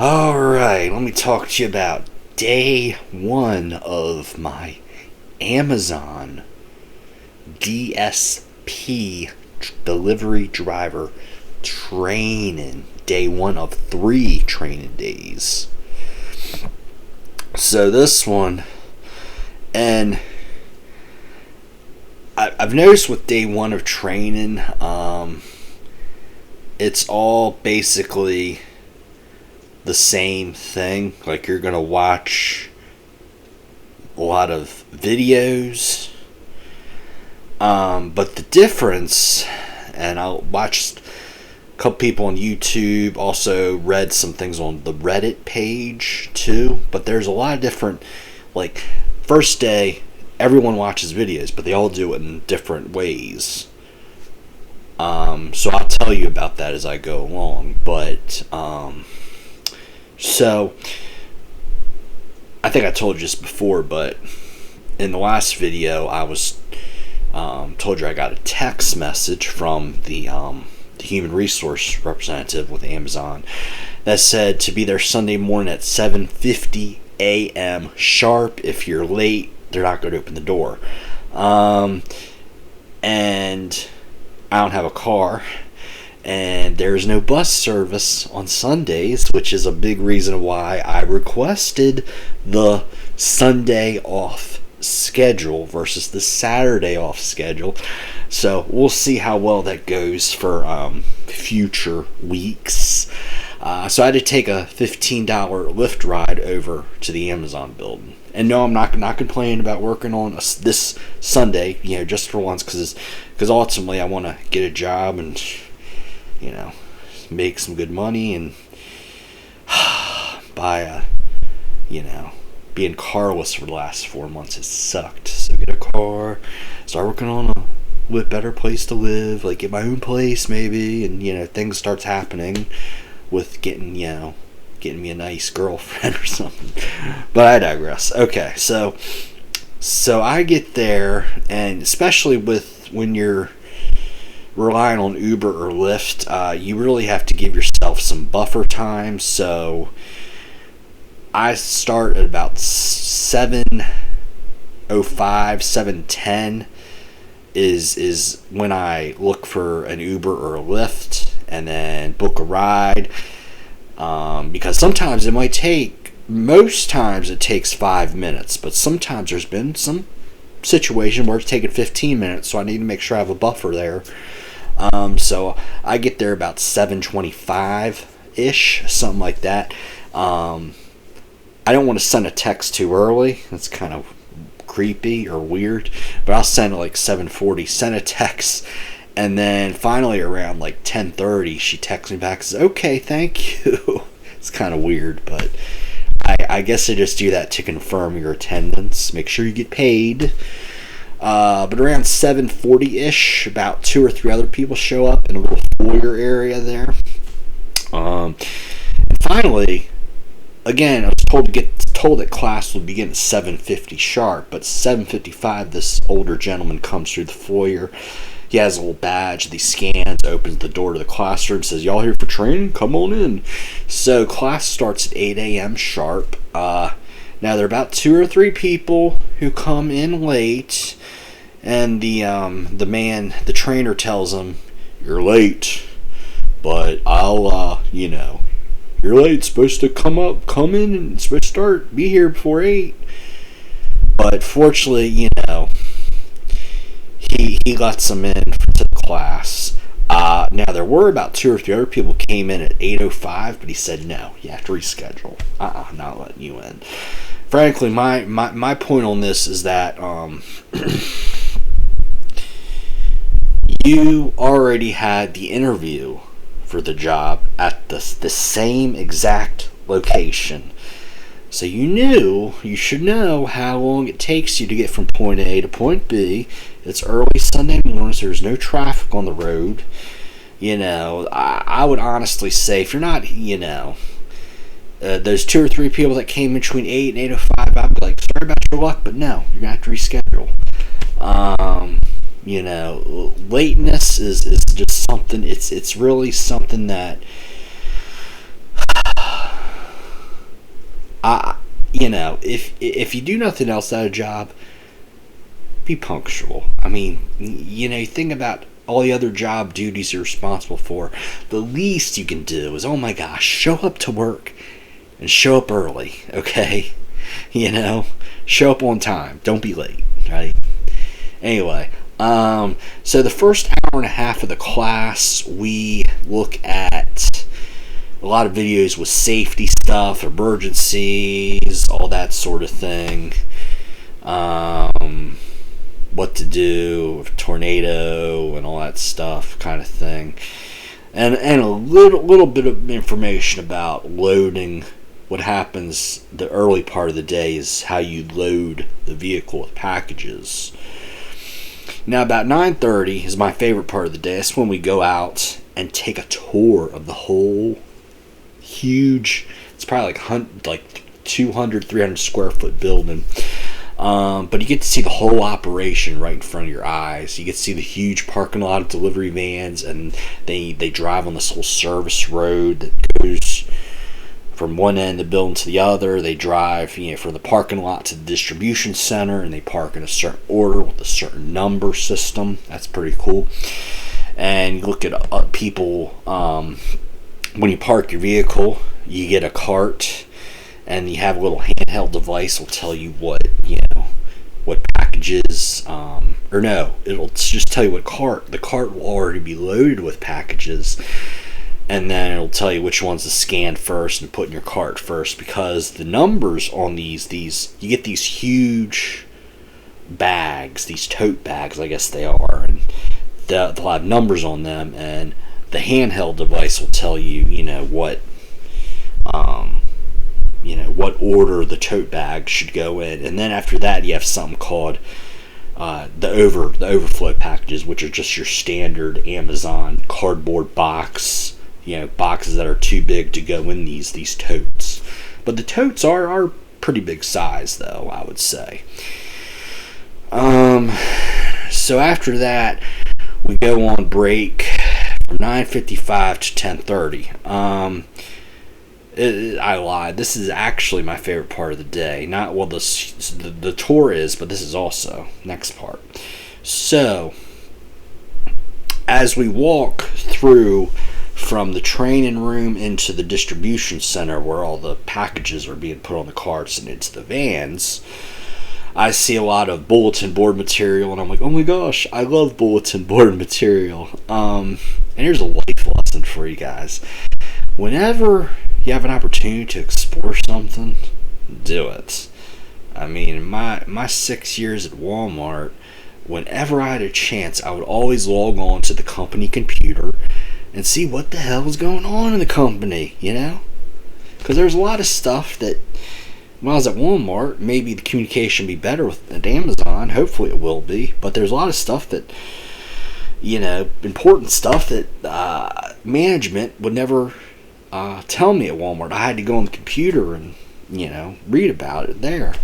Alright, let me talk to you about day one of my Amazon DSP delivery driver training. Day one of 3 training days. So this one, and I've noticed with day one of training, it's all basically the same thing. Like, you're gonna watch a lot of videos, but the difference, and I'll watch a couple people on YouTube, also read some things on the Reddit page too, but there's a lot of different, like, first day everyone watches videos, but they all do it in different ways. So I'll tell you about that as I go along, but so I think I told you this before, but in the last video I was told you I got a text message from the human resource representative with Amazon that said to be there Sunday morning at 7:50 a.m. sharp. If you're late, they're not going to open the door. And I don't have a car, and there's no bus service on Sundays, which is a big reason why I requested the Sunday off schedule versus the Saturday off schedule. So we'll see how well that goes for future weeks. So I had to take a $15 Lyft ride over to the Amazon building. And no, I'm not complaining about working on this Sunday, just for once, because ultimately I want to get a job and, make some good money and buy being carless for the last 4 months has sucked. So get a car, start working on a better place to live, like get my own place maybe, and things starts happening with getting me a nice girlfriend or something. But I digress. Okay, so I get there, and especially when you're relying on Uber or Lyft, you really have to give yourself some buffer time. So I start at about 7:05, 7:10 is when I look for an Uber or a Lyft, and then book a ride. Because sometimes it might take, most times it takes 5 minutes, but sometimes there's been some situation where it's taken 15 minutes, so I need to make sure I have a buffer there. So I get there about 7:25-ish, something like that. I don't want to send a text too early. That's kind of creepy or weird, but I'll send it like 7:40, send a text. And then finally around like 10:30, she texts me back and says, "Okay, thank you." It's kind of weird, but I guess I just do that to confirm your attendance, make sure you get paid. But around 7:40-ish, about 2 or 3 other people show up in a little foyer area there. And finally, again, I was told that class would begin at 7:50 sharp, but 7:55, this older gentleman comes through the foyer. He has a little badge that he scans, opens the door to the classroom, says, "Y'all here for training? Come on in." So class starts at 8 a.m. sharp. Now there are about 2 or 3 people who come in late, and the trainer tells them, "You're late, but I'll, you're late. Supposed to come in, and supposed to be here before 8." But fortunately, he lets them in to the class. Now there were about 2 or 3 other people came in at 8:05, but he said, "No, you have to reschedule. Not letting you in." Frankly, my point on this is that you already had the interview for the job at the same exact location. So you should know how long it takes you to get from point A to point B. It's early Sunday mornings. There's no traffic on the road. I would honestly say, if you're not, those 2 or 3 people that came between 8 and 8:05, I'd be like, "Sorry about your luck, but no, you're going to have to reschedule." Lateness is just something, it's really something that if you do nothing else at a job, be punctual. I mean, you think about all the other job duties you're responsible for. The least you can do is, oh my gosh, show up to work and show up early, okay? Show up on time. Don't be late, right? Anyway, so the first hour and a half of the class, we look at a lot of videos with safety stuff, emergencies, all that sort of thing. What to do with a tornado and all that stuff, kind of thing. And a little bit of information about loading. What happens the early part of the day is how you load the vehicle with packages. Now, about 9:30 is my favorite part of the day. That's when we go out and take a tour of the whole huge, it's probably like 200, 300 square foot building. But you get to see the whole operation right in front of your eyes. You get to see the huge parking lot of delivery vans, and they drive on this whole service road that goes from one end of the building to the other. They drive, from the parking lot to the distribution center, and they park in a certain order with a certain number system. That's pretty cool. And you look at people, when you park your vehicle, you get a cart, and you have a little handheld device will tell you what packages, or no, it'll just tell you the cart will already be loaded with packages, and then it'll tell you which ones to scan first and put in your cart first, because the numbers on these you get these huge bags, these tote bags, I guess they are, and they'll have numbers on them, and the handheld device will tell you, what order the tote bag should go in. And then after that, you have something called the overflow packages, which are just your standard Amazon cardboard box, boxes that are too big to go in these totes. But the totes are pretty big size, though, I would say. So after that, we go on break from 9:55 to 10:30. I lied. This is actually my favorite part of the day. Not the tour is, but this is also next part. So, as we walk through from the training room into the distribution center where all the packages are being put on the carts and into the vans, I see a lot of bulletin board material, and I'm like, oh my gosh, I love bulletin board material. And here's a life lesson for you guys. Whenever you have an opportunity to explore something, do it. I mean, in my 6 years at Walmart, whenever I had a chance, I would always log on to the company computer and see what the hell was going on in the company, Because there's a lot of stuff that, when I was at Walmart, maybe the communication would be better with Amazon. Hopefully it will be. But there's a lot of stuff that, important stuff that management would never tell me at Walmart. I had to go on the computer and, read about it there.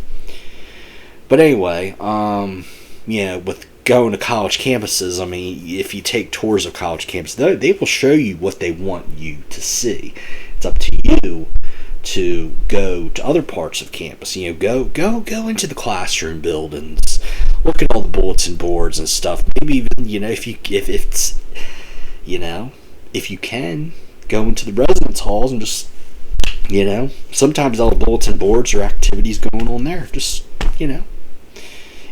But anyway, with going to college campuses, I mean, if you take tours of college campuses, they will show you what they want you to see. It's up to you to go to other parts of campus. Go into the classroom buildings, look at all the bulletin boards and stuff. Maybe even, if you can, go into the residence halls and just, sometimes all the bulletin boards or activities going on there. Just,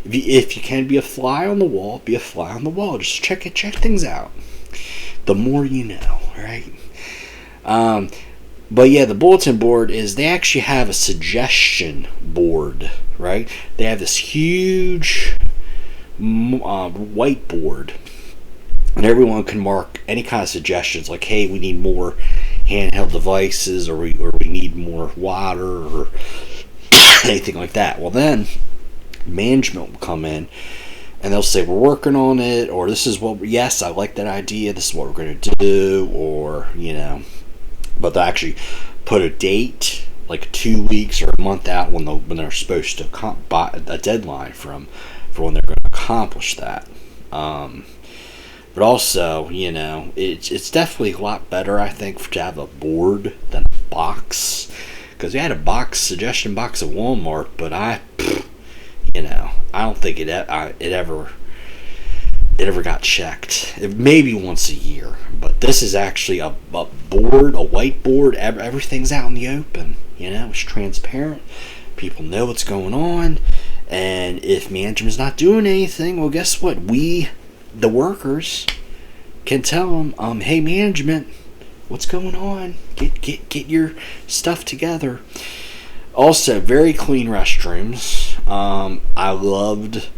if you can be a fly on the wall, be a fly on the wall. Just check things out. The more you know, right? But yeah, the bulletin board they actually have a suggestion board, right? They have this huge whiteboard, and everyone can mark any kind of suggestions, like, hey, we need more handheld devices, or we need more water, or anything like that. Well, then management will come in and they'll say, we're working on it, or this is yes, I like that idea, this is what we're going to do, or but they'll actually put a date, like 2 weeks or a month out, when they're supposed to a deadline for when they're going to accomplish that. But also, it's definitely a lot better, I think, to have a board than a box, because we had a suggestion box at Walmart, but I don't think it ever got checked. Maybe once a year, but this is actually a board, a whiteboard. Everything's out in the open. It's transparent. People know what's going on, and if management's not doing anything, well, guess what? We, the workers, can tell them, hey, management, what's going on? Get your stuff together. Also, very clean restrooms. I loved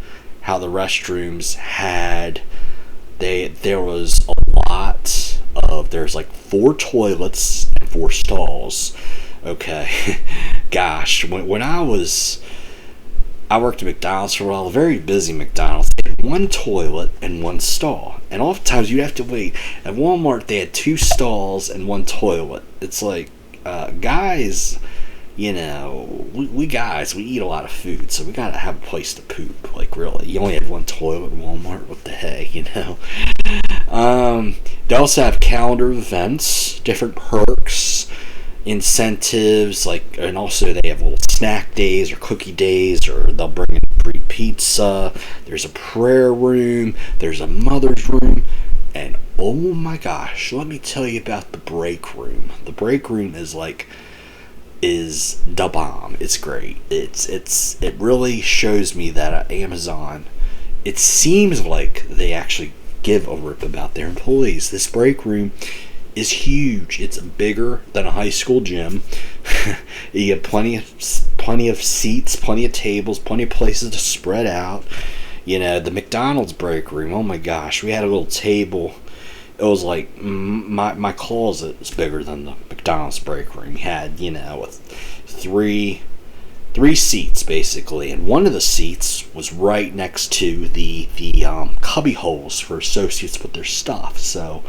how the restrooms had, there was a lot of, there's like 4 toilets and 4 stalls. Okay. Gosh, when I worked at McDonald's for a while, a very busy McDonald's. They had 1 toilet and 1 stall. And oftentimes you'd have to wait. At Walmart, they had 2 stalls and 1 toilet. It's like, guys, we eat a lot of food, so we gotta have a place to poop. Like, really, you only have 1 toilet at Walmart. What the heck, They also have calendar events, different perks, incentives, and also they have little snack days or cookie days, or they'll bring in free pizza. There's a prayer room, there's a mother's room, and oh my gosh, let me tell you about the break room. The break room is the bomb. It's great. It really shows me that at Amazon, it seems like they actually give a rip about their employees. This break room is huge. It's bigger than a high school gym. You get plenty of seats, plenty of tables, plenty of places to spread out. The McDonald's break room, oh my gosh, we had a little table. It was like my closet is bigger than the McDonald's break room. We had, three seats basically, and one of the seats was right next to the cubby holes for associates with their stuff. So,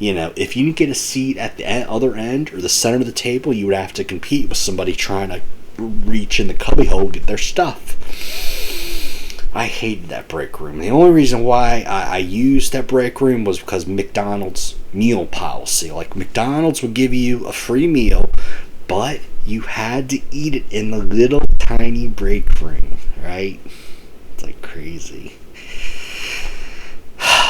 if you didn't get a seat at the other end or the center of the table, you would have to compete with somebody trying to reach in the cubby hole and get their stuff. I hated that break room. The only reason why I used that break room was because McDonald's meal policy. Like, McDonald's would give you a free meal, but you had to eat it in the little tiny break room, right? It's like crazy.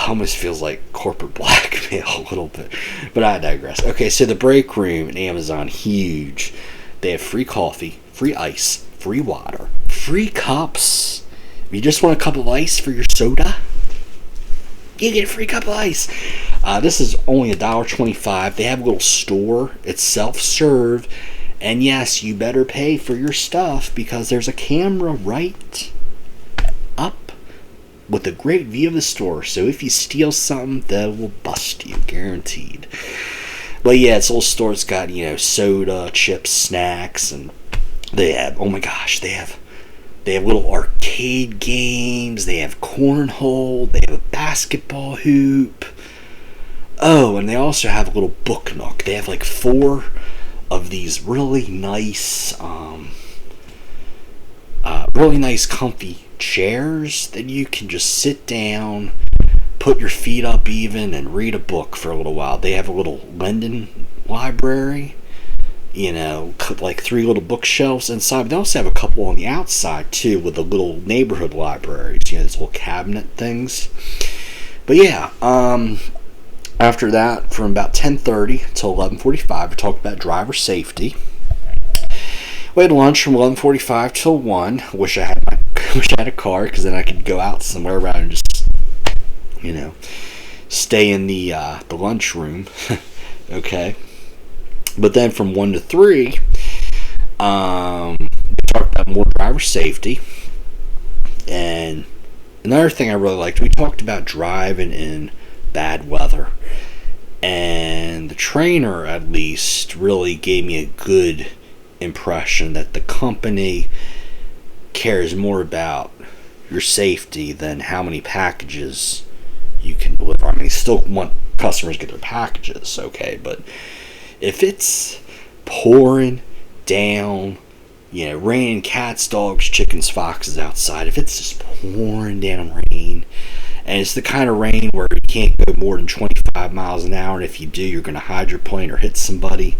Almost feels like corporate blackmail a little bit, but I digress. Okay, so the break room at Amazon, huge. They have free coffee, free ice, free water, free cups. If you just want a cup of ice for your soda, you get a free cup of ice. This is only $1.25. They have a little store. It's self-serve, and yes, you better pay for your stuff because there's a camera right up with a great view of the store. So if you steal something, they will bust you, guaranteed. But yeah, it's a little store. It's got, soda, chips, snacks, and they have, oh my gosh, they have little arcade games. They have cornhole. They have a basketball hoop. Oh, and they also have a little book nook. They have like 4 of these really nice comfy chairs that you can just sit down, put your feet up even, and read a book for a little while. They have a little Linden library, like 3 little bookshelves inside. But they also have a couple on the outside too, with the little neighborhood libraries, these little cabinet things. But yeah, after that, from about 10:30 till 11:45, we talked about driver safety. We had lunch from 11:45 till 1. Wish I had a car, because then I could go out somewhere rather than just, stay in the lunchroom. Okay. But then from 1 to 3, we talked about more driver safety. And another thing I really liked, we talked about driving in bad weather. And the trainer, at least, really gave me a good impression that the company cares more about your safety than how many packages you can deliver. I mean, you still want customers to get their packages, okay, but if it's pouring down, rain, cats, dogs, chickens, foxes outside, if it's just pouring down rain, and it's the kind of rain where you can't go more than 25 miles an hour, and if you do, you're going to hydroplane or hit somebody,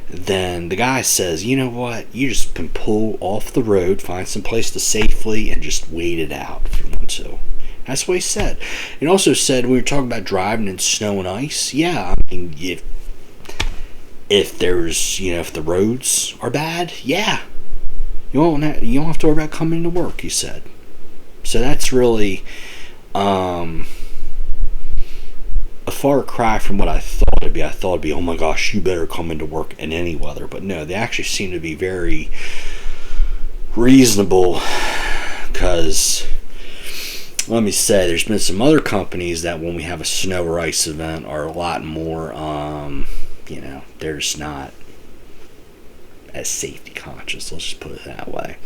then the guy says, you know what, you just can pull off the road, find some place to safely, and just wait it out if you want to. That's what he said. He also said, we were talking about driving in snow and ice. Yeah, I mean, if there's, if the roads are bad, yeah, you don't have to worry about coming to work, he said. So that's really a far cry from what I thought it'd be. I thought it'd be, oh my gosh, you better come into work in any weather. But no, they actually seem to be very reasonable, because let me say, there's been some other companies that when we have a snow or ice event are a lot more, they're just not as safety conscious, let's just put it that way.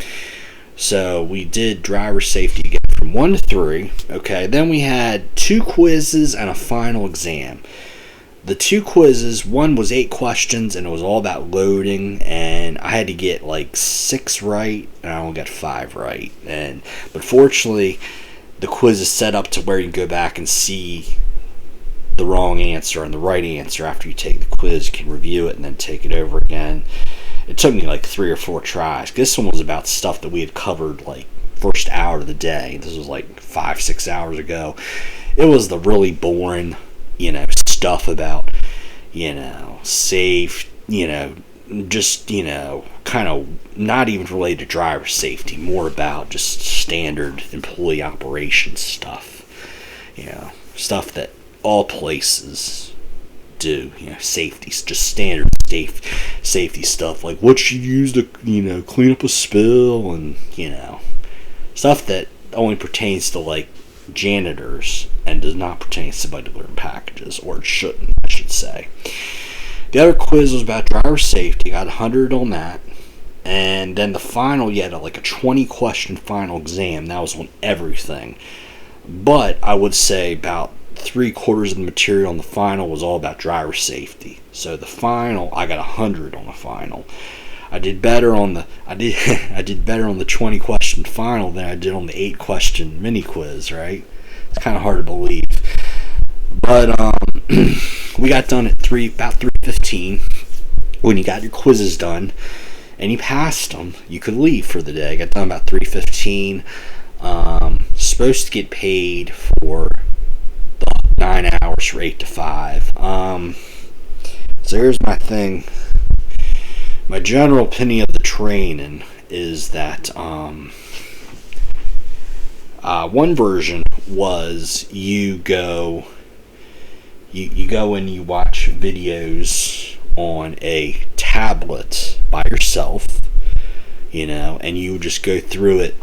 So we did driver safety again from 1 to 3. Okay, then we had 2 quizzes and a final exam. The 2 quizzes, one was 8 questions and it was all about loading, and I had to get like 6 right and I only got 5 right. But fortunately, the quiz is set up to where you can go back and see the wrong answer and the right answer after you take the quiz. You can review it and then take it over again. It took me like 3 or 4 tries. This one was about stuff that we had covered like first hour of the day. This was like 5-6 hours ago. It was the really boring, stuff about, safe, just, kind of not even related to driver safety, more about just standard employee operations stuff. Stuff that all places do, safety, just standard safety stuff, like what you use to, clean up a spill, and, stuff that only pertains to, like, janitors and does not pertain to somebody delivering packages, or it shouldn't, I should say. The other quiz was about driver safety. Got 100 on that. And then the final, you had like a 20 question final exam. That was on everything. But I would say about 3/4 of the material on the final was all about driver safety. So the final, I got 100 on the final. I did better on the I did better on the 20 question final than I did on the 8 question mini quiz, right? It's kind of hard to believe. But we got done at about 3:15. When you got your quizzes done and you passed them, you could leave for the day. I got done about 3:15. Supposed to get paid for the 9 hours for 8 to 5. So here's my thing. My general opinion of the training is that one version was you go and you watch videos on a tablet by yourself, and you just go through it.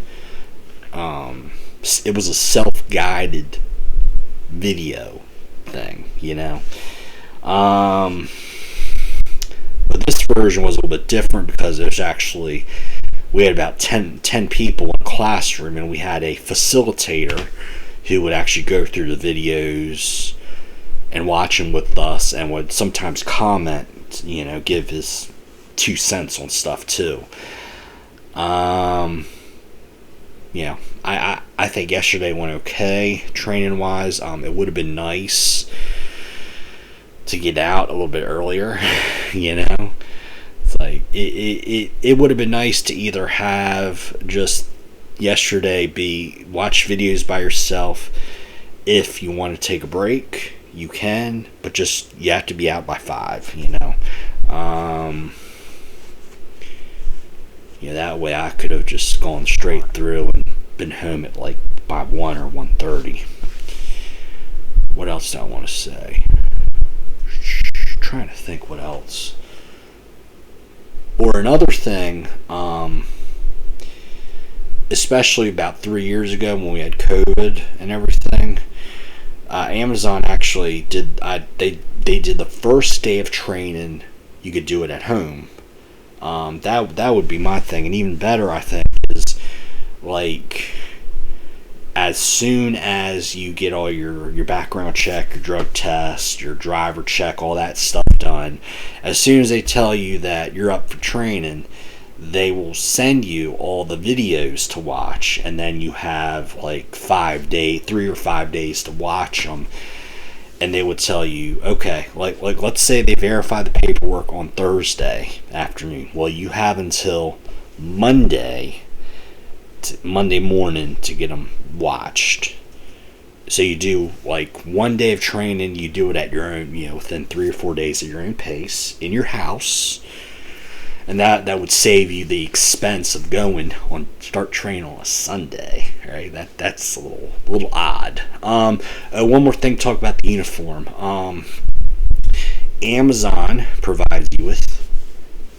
It was a self-guided video thing, But this version was a little bit different because we had about 10 people in a classroom, and we had a facilitator who would actually go through the videos and watch them with us, and would sometimes comment, give his 2 cents on stuff too. I think yesterday went okay, training wise. It would have been nice to get out a little bit earlier, It's like it would have been nice to either have just yesterday watch videos by yourself. If you want to take a break, you can, but you have to be out by 5, that way I could have just gone straight through and been home at like by 1 or 1:30. What else do I want to say? Trying to think what else. Or another thing, especially about 3 years ago when we had COVID and everything, Amazon actually did. They did the first day of training. You could do it at home. That would be my thing, and even better, I think, is like as soon as you get all your background check, your drug test, your driver check, all that stuff done, as soon as they tell you that you're up for training, they will send you all the videos to watch, and then you have like 3 or 5 days to watch them. and they would tell you, okay, like let's say they verify the paperwork on Thursday afternoon. Well, you have until Monday morning to get them watched. So you do like 1 day of training. You do it at your own, within 3 or 4 days at your own pace in your house, and that would save you the expense of start training on a Sunday, right? That's a little odd. One more thing to talk about the uniform. Amazon provides you with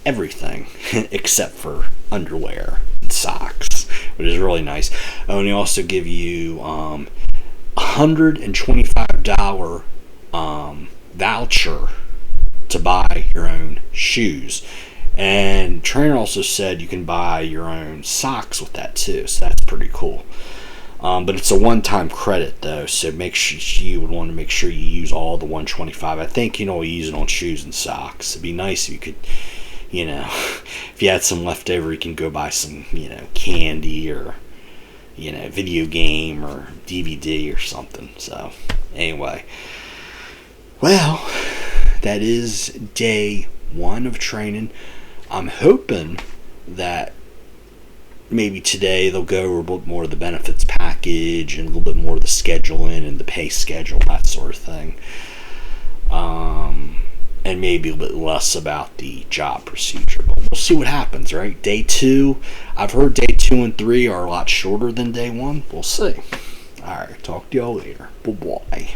everything except for underwear and socks, which is really nice. And they also give you $125 voucher to buy your own shoes. And trainer also said you can buy your own socks with that too, so that's pretty cool. But it's a one-time credit though, so you would want to make sure you use all the 125. I think you use it on shoes and socks. It'd be nice if you could, if you had some left over, you can go buy some, candy or video game or DVD or something. So anyway, well, that is day 1 of training. I'm hoping that maybe today they'll go over a little bit more of the benefits package and a little bit more of the scheduling and the pay schedule, that sort of thing. And maybe a little bit less about the job procedure. But we'll see what happens, right? Day 2, I've heard day 2 and 3 are a lot shorter than day 1. We'll see. Alright, talk to y'all later. Bye-bye.